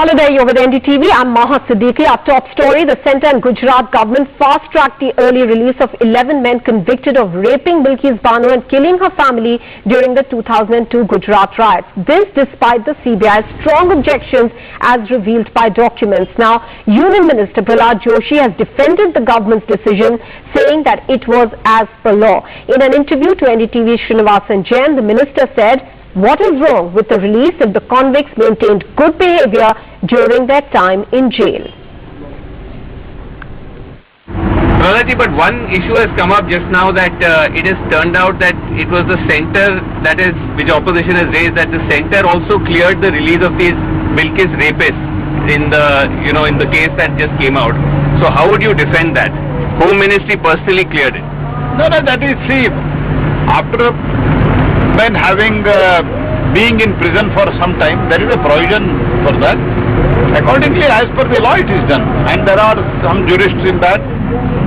Hello there, you're with NDTV. I'm Maha Siddiqui. Our top story, the centre and Gujarat government fast-tracked the early release of 11 men convicted of raping Bilkisbanocase and killing her family during the 2002 Gujarat riots. This despite the CBI's strong objections as revealed by documents. Now, Union Minister Aashutoshsrivastava has defended the government's decision, saying that it was as per law. In an interview to NDTV's Aashutoshsrivastava, the minister said, "What is wrong with the release if the convicts maintained good behavior during their time in jail?" Pranaji, but one issue has come up just now that it has turned out that it was the centre which opposition has raised, that the centre also cleared the release of these Bilkis rapists in the case that just came out. So how would you defend that? Home Ministry personally cleared it. No, that is, see, after men being in prison for some time, there is a provision for that. Accordingly, as per the law, it is done. And there are some jurists in that.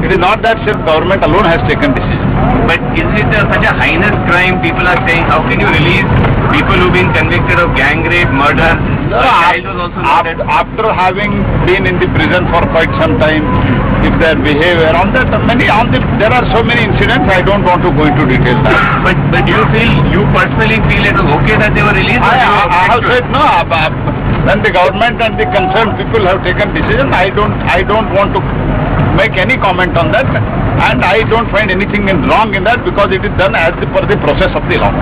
It is not that government alone has taken decision. But is it such a heinous crime? People are saying, how can you release people who've been convicted of gang rape, murder? After having been in the prison for quite some time, if their behavior there are so many incidents, I don't want to go into detail that. But do you personally feel it was okay that they were released? I have said no. When the government and the concerned people have taken decision, I don't want to make any comment on that, and I don't find anything wrong in that because it is done as per the process of the law.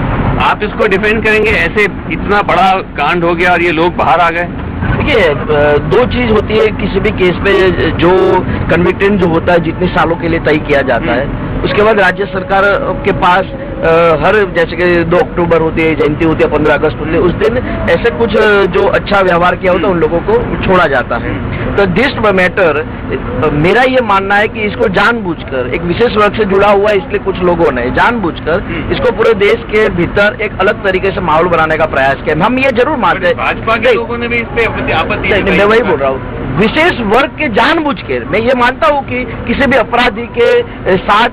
आप इसको defend करेंगे? ऐसे इतना बड़ा कांड हो गया और ये लोग बाहर आ गए। देखिए, दो चीज होती है किसी भी केस में, जो कन्विक्टेड जो होता है जितने सालों के लिए तय किया जाता है, उसके बाद राज्य सरकार के पास हर जैसे कि 2 अक्टूबर होती है, जयंती होती है, 15 अगस्त होती है, उस दिन ऐसे कुछ जो अच्छा व्यवहार किया होता है उन लोगों को छोड़ा जाता है। तो दिस मैटर, मेरा ये मानना है कि इसको जानबूझकर एक विशेष वर्ग से जुड़ा हुआ है, इसलिए कुछ लोगों ने जानबूझकर इसको पूरे देश के भीतर एक अलग तरीके से माहौल बनाने का प्रयास किया। हम ये जरूर मानते हैं, भाजपा के लोगों ने भी इस पे आपत्ति, मैं वही बोल रहा हूँ, विशेष वर्ग के जानबूझ के। मैं ये मानता हूँ कि किसी भी अपराधी के साथ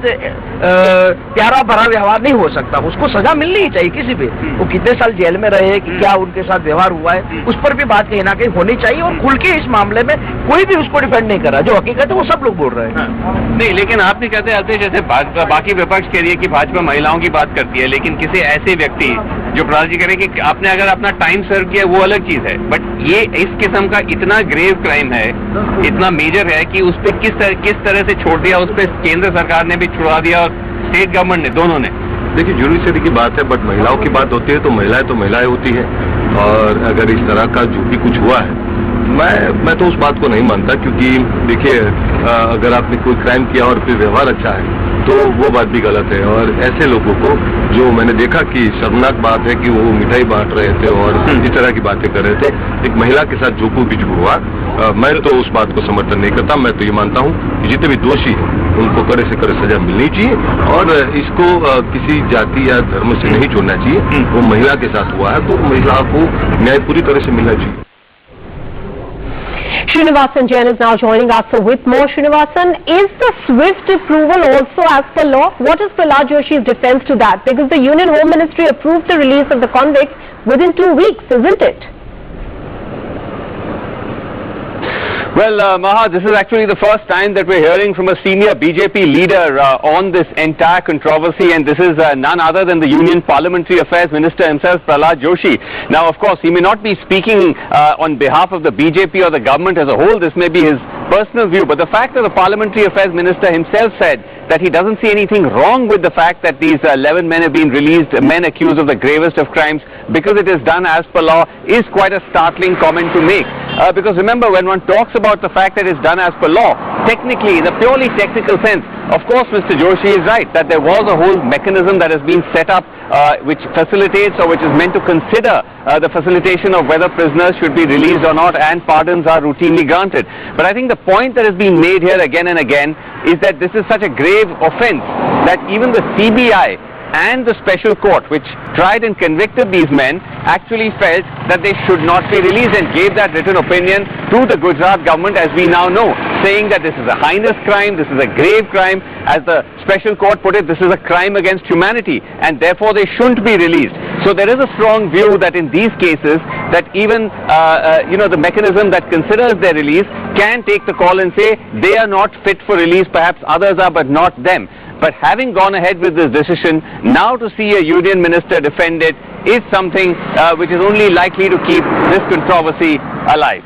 प्यारा भरा व्यवहार नहीं हो सकता, उसको सजा मिलनी ही चाहिए। किसी भी, वो कितने साल जेल में रहे, कि क्या उनके साथ व्यवहार हुआ है, उस पर भी बात कहीं ना कहीं होनी चाहिए। और खुल के इस मामले में कोई भी उसको डिफेंड नहीं कर रहा, जो हकीकत है वो सब लोग बोल रहे हैं। नहीं, लेकिन आप नहीं कहते आते, जैसे भाजपा, बाकी विपक्ष कह रही है कि भाजपा महिलाओं की बात करती है, लेकिन किसी ऐसे व्यक्ति जो प्रधान जी कह रहे हैं कि आपने अगर अपना टाइम सर्व किया वो अलग चीज है, बट ये इस किस्म का इतना ग्रेव क्राइम है, इतना मेजर है कि उस पर किस तरह से छोड़ दिया, उस पर केंद्र सरकार ने भी छुड़ा दिया और स्टेट गवर्नमेंट ने, दोनों ने। देखिए, जुडिशरी की बात है, बट महिलाओं की बात होती है तो महिलाएं होती है। और अगर इस तरह का जो भी कुछ हुआ है, मैं तो उस बात को नहीं मानता, क्योंकि देखिए, अगर आपने कोई क्राइम किया और फिर व्यवहार अच्छा है तो वो बात भी गलत है। और ऐसे लोगों को, जो मैंने देखा कि शर्मनाक बात है कि वो मिठाई बांट रहे थे और इस तरह की बातें कर रहे थे एक महिला के साथ, जो कुछ भी हुआ, मैं तो उस बात को समर्थन नहीं करता। मैं तो ये मानता हूँ कि जितने भी दोषी हैं उनको कड़े से कड़े सजा मिलनी चाहिए और इसको किसी जाति या धर्म से नहीं जोड़ना चाहिए। वो महिला के साथ हुआ है तो महिला को न्याय पूरी तरह से मिलना चाहिए। Srinivasan Jain is now joining us with more. Srinivasan, is the swift approval also as per law? What is Prahlad Joshi's defense to that? Because the Union Home Ministry approved the release of the convicts within 2 weeks, isn't it? Well, Maha, this is actually the first time that we're hearing from a senior BJP leader on this entire controversy, and this is none other than the Union Parliamentary Affairs Minister himself, Prahlad Joshi. Now, of course, he may not be speaking on behalf of the BJP or the government as a whole. This may be his personal view, but the fact that the Parliamentary Affairs Minister himself said that he doesn't see anything wrong with the fact that these 11 men have been released, men accused of the gravest of crimes, because it is done as per law, is quite a startling comment to make. Because remember, when one talks about the fact that it's done as per law, technically, in a purely technical sense, of course, Mr. Joshi is right that there was a whole mechanism that has been set up which facilitates or which is meant to consider the facilitation of whether prisoners should be released or not, and pardons are routinely granted. But I think the point that is being made here again and again is that this is such a grave offence that even the CBI and the special court which tried and convicted these men actually felt that they should not be released and gave that written opinion to the Gujarat government, as we now know, saying that this is a heinous crime, this is a grave crime. As the special court put it, this is a crime against humanity, and therefore they shouldn't be released. So there is a strong view that in these cases that even the mechanism that considers their release can take the call and say they are not fit for release, perhaps others are but not them. But having gone ahead with this decision, now to see a union minister defend it is something which is only likely to keep this controversy alive.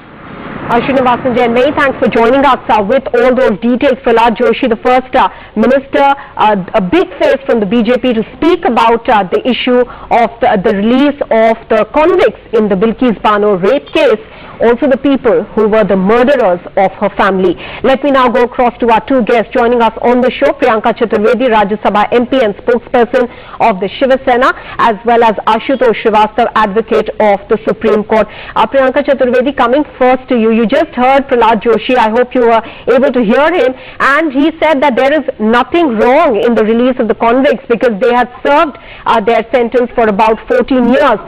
Srinivasan Jain, many thanks for joining us with all those details. Prahlad Joshi, the first minister, a big face from the BJP to speak about the issue of the release of the convicts in the Bilkisbanocase rape case, also the people who were the murderers of her family. Let me now go across to our two guests joining us on the show, Priyanka Chaturvedi, Rajya Sabha MP and spokesperson of the Shiva Sena, as well as Aashutoshsrivastava, advocate of the Supreme Court. Priyanka Chaturvedi, coming first to you. You just heard Prahlad Joshi. I hope you were able to hear him. And he said that there is nothing wrong in the release of the convicts because they had served their sentence for about 14 years.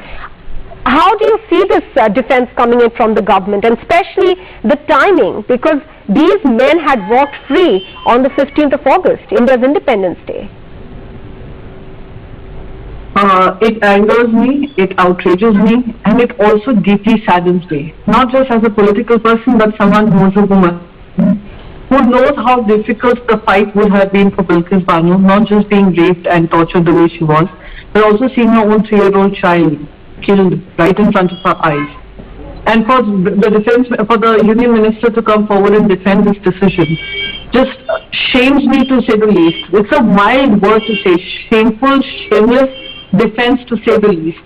How do you see this defense coming in from the government, and especially the timing, because these men had walked free on the 15th of August, India's Independence Day? It angers me, it outrages me, and it also deeply saddens me. Not just as a political person, but someone who is a woman, who knows how difficult the fight would have been for Bilkisbanocase, not just being raped and tortured the way she was, but also seeing her own 3-year-old child killed right in front of her eyes. And for the union minister to come forward and defend this decision just shames me, to say the least. It's a mild word to say, shameful, shameless defense, to say the least.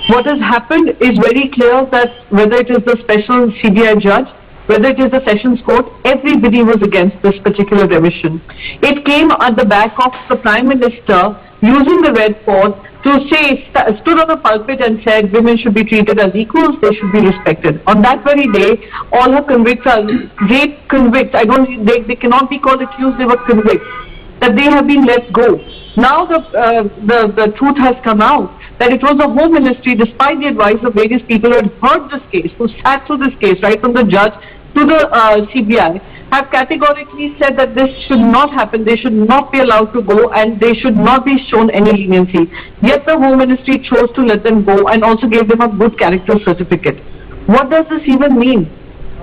What has happened is very clear that whether it is the special CBI judge, whether it is the Sessions Court, everybody was against this particular remission. It came at the back of the Prime Minister using the red fort to say, stood on a pulpit and said women should be treated as equals, they should be respected. On that very day, all her convicts are rape convicts. They cannot be called accused, they were convicts. That they have been let go. Now the truth has come out that it was the Home Ministry, despite the advice of various people who had heard this case, who sat through this case, right from the judge to the CBI, have categorically said that this should not happen, they should not be allowed to go, and they should not be shown any leniency. Yet the Home Ministry chose to let them go and also gave them a good character certificate. What does this even mean?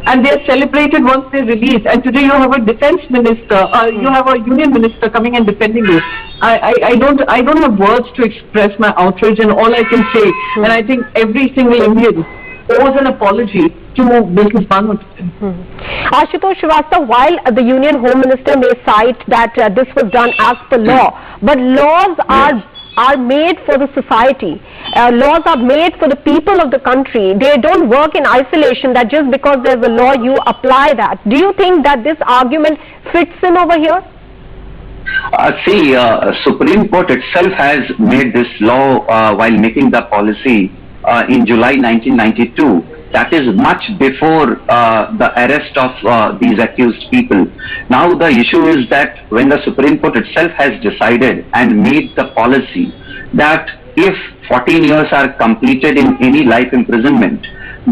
And they are celebrated once they are released. And today you have a defense minister, you have a union minister coming and defending you. I don't have words to express my outrage, and all I can say, and I think every single Indian owes an apology to Bilkisbanocase. Aashutoshsrivastava, while the Union Home Minister may cite that this was done as per law, but laws are made for the society. Laws are made for the people of the country. They don't work in isolation, that just because there's a law you apply that. Do you think that this argument fits in over here? Supreme Court itself has made this law while making the policy in July 1992. That is much before the arrest of these accused people. Now the issue is that when the Supreme Court itself has decided and made the policy that if 14 years are completed in any life imprisonment,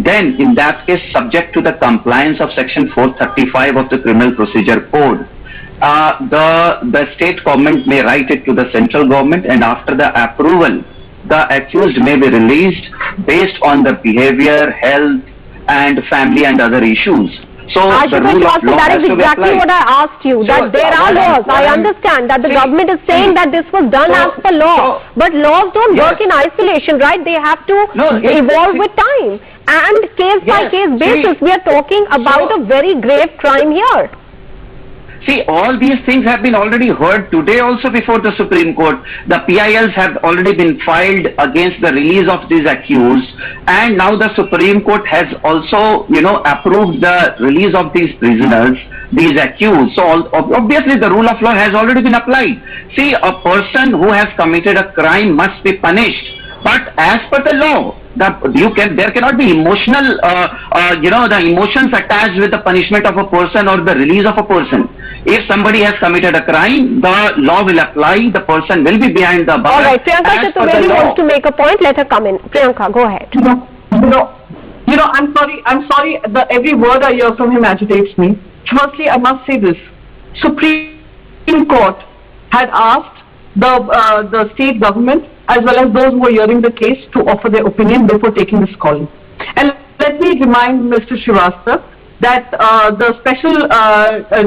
then in that case, subject to the compliance of Section 435 of the Criminal Procedure Code, the state government may write it to the central government, and after the approval, the accused may be released based on the behavior, health, and family and other issues. So the rule of law that is exactly what I asked you, that there are laws. I understand that the government is saying that this was done as per law, but laws don't work in isolation, right? They have to evolve with time. And case by case basis, we are talking about a very grave crime here. See, all these things have been already heard today also before the Supreme Court. The PILs have already been filed against the release of these accused, and now the Supreme Court has also, approved the release of these prisoners, these accused. So obviously the rule of law has already been applied. See, a person who has committed a crime must be punished, but as per the law, there cannot be emotional, the emotions attached with the punishment of a person or the release of a person. If somebody has committed a crime, the law will apply, the person will be behind the bars. All right, Priyanka as per the Chaturvedi law. wants to make a point. Let her come in. Priyanka, go ahead. I'm sorry, every word I hear from him agitates me. Firstly, I must say this. Supreme Court had asked the state government as well as those who were hearing the case to offer their opinion before taking this call. And let me remind Mr. Srivastava that the special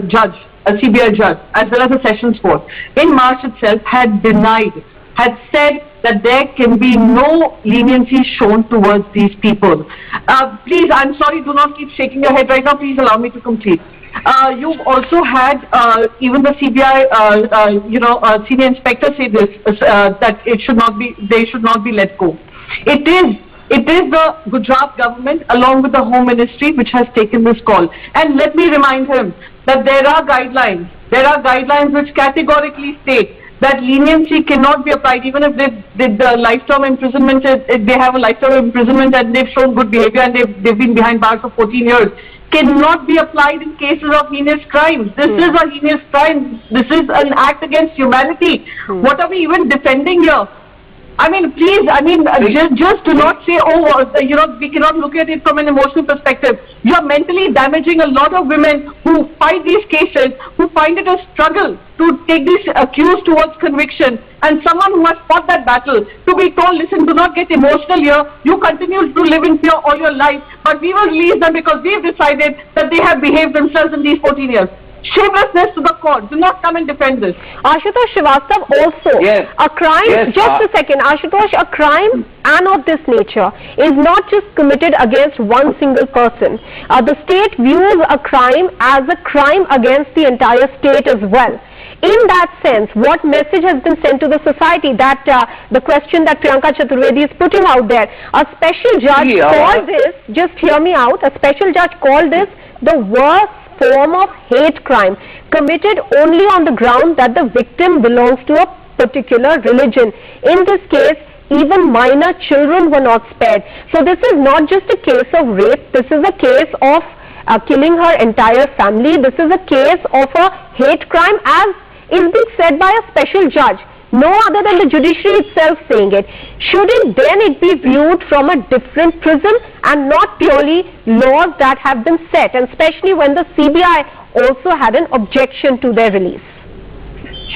judge, a CBI judge, as well as the Sessions Court, in March itself had said that there can be no leniency shown towards these people. Please, I'm sorry, do not keep shaking your head right now. Please allow me to complete. You've also had even the CBI, senior inspector say this that they should not be let go. It is the Gujarat government along with the Home Ministry which has taken this call. And let me remind him that there are guidelines. There are guidelines which categorically state that leniency cannot be applied even if they did the lifetime imprisonment. If they have a lifetime imprisonment and they've shown good behavior and they've been behind bars for 14 years, cannot be applied in cases of heinous crimes. This is a heinous crime. This is an act against humanity. What are we even defending here? I mean, please, just do not say, we cannot look at it from an emotional perspective. You are mentally damaging a lot of women who fight these cases, who find it a struggle to take this accused towards conviction, and someone who has fought that battle to be told, listen, do not get emotional here. You continue to live in fear all your life, but we will release them because we have decided that they have behaved themselves in these 14 years. Shamelessness to the court. Do not come and defend this. Aashutoshsrivastava also. Yes. A crime, yes, just a second, Ashutosh, a crime and of this nature is not just committed against one single person. The state views a crime as a crime against the entire state as well. In that sense, what message has been sent to the society? That the question that Priyanka Chaturvedi is putting out there, a special judge called this, just hear me out, a special judge called this the worst form of hate crime committed only on the ground that the victim belongs to a particular religion. In this case, even minor children were not spared. So this is not just a case of rape, this is a case of killing her entire family. This is a case of a hate crime, as is being said by a special judge. No other than the judiciary itself saying it. Shouldn't then it be viewed from a different prism and not purely laws that have been set, and especially when the CBI also had an objection to their release?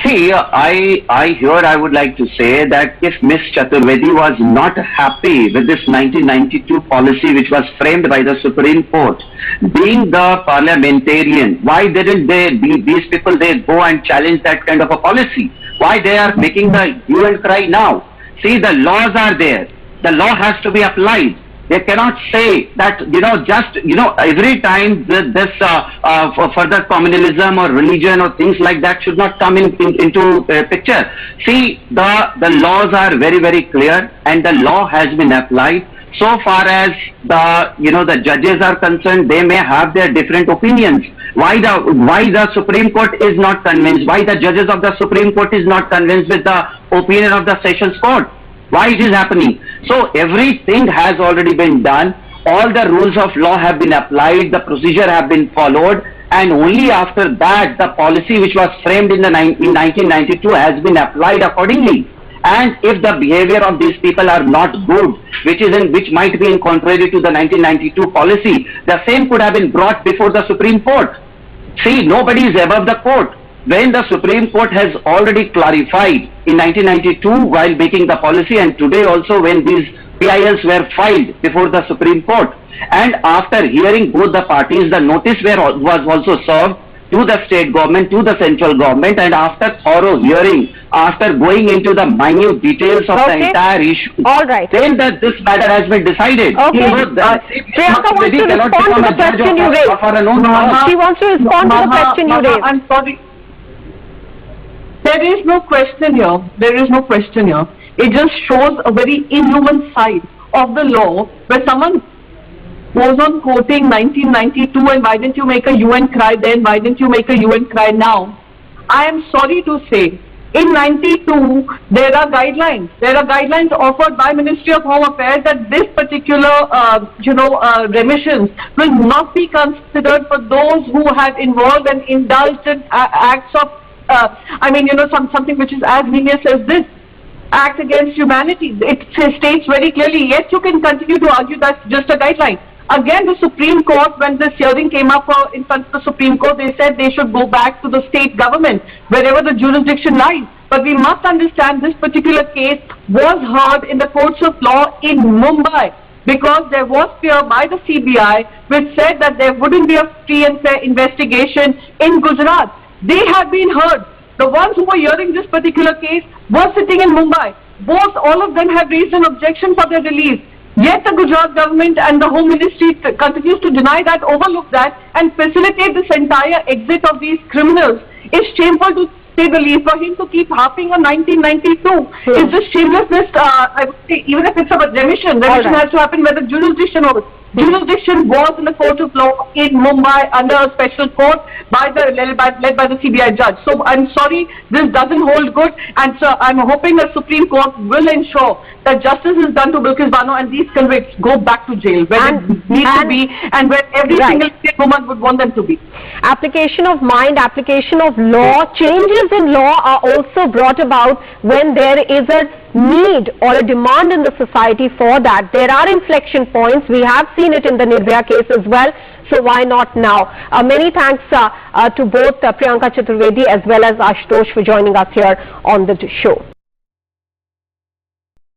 See, I would like to say that if Ms. Chaturvedi was not happy with this 1992 policy which was framed by the Supreme Court, being the parliamentarian, why didn't these people go and challenge that kind of a policy? Why they are making the hue and cry now? See, the laws are there. The law has to be applied. They cannot say that, every time this further communalism or religion or things like that should not come into picture. See, the laws are very, very clear and the law has been applied. So far as the judges are concerned, they may have their different opinions. Why the Supreme Court is not convinced? Why the judges of the Supreme Court is not convinced with the opinion of the Sessions Court? Why it is happening? So everything has already been done. All the rules of law have been applied. The procedure have been followed. And only after that, the policy which was framed in 1992 has been applied accordingly. And if the behavior of these people are not good, which might be in contrary to the 1992 policy, the same could have been brought before the Supreme Court. See, nobody is above the court. When the Supreme Court has already clarified in 1992 while making the policy, and today also when these PILs were filed before the Supreme Court, and after hearing both the parties, the notice was also served to the state government, to the central government, and after thorough hearing, after going into the minute details of the entire issue, then this matter has been decided. Priyanka wants to respond to the question you raised. She wants to respond to the question you raised. I'm sorry. There is no question here. There is no question here. It just shows a very inhuman side of the law where someone goes on quoting 1992 and why didn't you make a hue and cry then, why didn't you make a hue and cry now? I am sorry to say, In 92, there are guidelines. There are guidelines offered by Ministry of Home Affairs that this particular, remissions will not be considered for those who have involved and indulged in acts of, something which is as heinous as this. Act against humanity. It states very clearly, yes, you can continue to argue that's just a guideline. Again, the Supreme Court, when this hearing came up in front of the Supreme Court, they said they should go back to the state government, wherever the jurisdiction lies. But we must understand this particular case was heard in the courts of law in Mumbai, because there was fear by the CBI, which said that there wouldn't be a free and fair investigation in Gujarat. They have been heard. The ones who were hearing this particular case were sitting in Mumbai. All of them have raised an objection for their release. Yet the Gujarat government and the Home Ministry continues to deny that, overlook that, and facilitate this entire exit of these criminals. It's shameful to say the least. For him to keep harping on 1992 is just shamelessness. I would say, even if it's a remission has to happen where the jurisdiction of it. Jurisdiction was in the court of law in Mumbai under a special court led by the CBI judge. So I'm sorry, this doesn't hold good, and so I'm hoping the Supreme Court will ensure that justice is done to Bilkisbanocase and these convicts go back to jail where they need to be and where every single state woman would want them to be. Application of mind, application of law, changes in law are also brought about when there is a need or a demand in the society for that. There are inflection points. We have seen it in the Nirbhaya case as well. So why not now? Many thanks to both Priyanka Chaturvedi as well as Ashutosh for joining us here on the show.